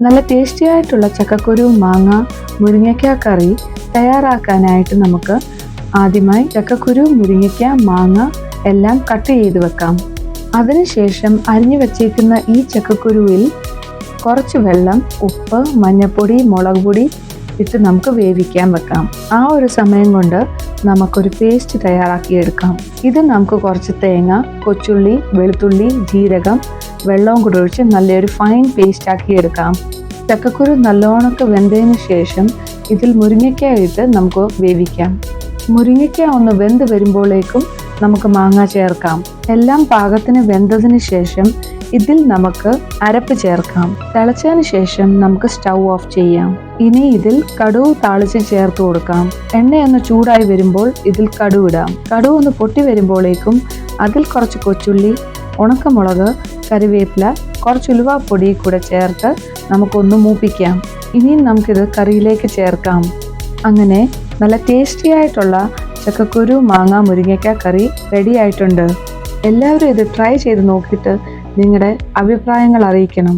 നല്ല ടേസ്റ്റി ആയിട്ടുള്ള ചക്കക്കുരു മാങ്ങ മുരിങ്ങയ്ക്ക കറി തയ്യാറാക്കാനായിട്ട് നമുക്ക് ആദ്യമായി ചക്കക്കുരു മുരിങ്ങയ്ക്ക മാങ്ങ എല്ലാം കട്ട് ചെയ്ത് വെക്കാം. അതിനുശേഷം അരിഞ്ഞു വെച്ചേക്കുന്ന ഈ ചക്കക്കുരുവിൽ കുറച്ച് വെള്ളം, ഉപ്പ്, മഞ്ഞൾപ്പൊടി, മുളക് പൊടി ഇട്ട് നമുക്ക് വേവിക്കാൻ വെക്കാം. ആ ഒരു സമയം കൊണ്ട് നമുക്കൊരു പേസ്റ്റ് തയ്യാറാക്കിയെടുക്കാം. ഇത് നമുക്ക് കുറച്ച് തേങ്ങ, കൊച്ചുള്ളി, വെളുത്തുള്ളി, ജീരകം, വെള്ളവും കൂടി ഒഴിച്ച് നല്ലൊരു ഫൈൻ പേസ്റ്റ് ആക്കി എടുക്കാം. ചക്കക്കുരു നല്ലോണമൊക്കെ വെന്തതിന് ശേഷം ഇതിൽ മുരിങ്ങയ്ക്ക ഇട്ട് നമുക്ക് വേവിക്കാം. മുരിങ്ങയ്ക്ക ഒന്ന് വെന്ത് വരുമ്പോഴേക്കും നമുക്ക് മാങ്ങ ചേർക്കാം. എല്ലാം പാകത്തിന് വെന്തതിന് ശേഷം ഇതിൽ നമുക്ക് അരപ്പ് ചേർക്കാം. തിളച്ചതിന് ശേഷം നമുക്ക് സ്റ്റൗ ഓഫ് ചെയ്യാം. ഇനി ഇതിൽ കടുക് താളിച്ച് ചേർത്ത് കൊടുക്കാം. എണ്ണയൊന്ന് ചൂടായി വരുമ്പോൾ ഇതിൽ കടുക് ഇടാം. കടുക് ഒന്ന് പൊട്ടി വരുമ്പോഴേക്കും അതിൽ കുറച്ച് കൊച്ചുള്ളി, ഉണക്കമുളക്, കറിവേപ്പില, കുറച്ച് ഉലുവാപ്പൊടി കൂടെ ചേർത്ത് നമുക്കൊന്ന് മൂപ്പിക്കാം. ഇനിയും നമുക്കിത് കറിയിലേക്ക് ചേർക്കാം. അങ്ങനെ നല്ല ടേസ്റ്റി ആയിട്ടുള്ള ചക്കക്കുരു മാങ്ങ മുരിങ്ങയ്ക്ക കറി റെഡി ആയിട്ടുണ്ട്. എല്ലാവരും ഇത് ട്രൈ ചെയ്ത് നോക്കിയിട്ട് നിങ്ങളുടെ അഭിപ്രായങ്ങൾ അറിയിക്കണം.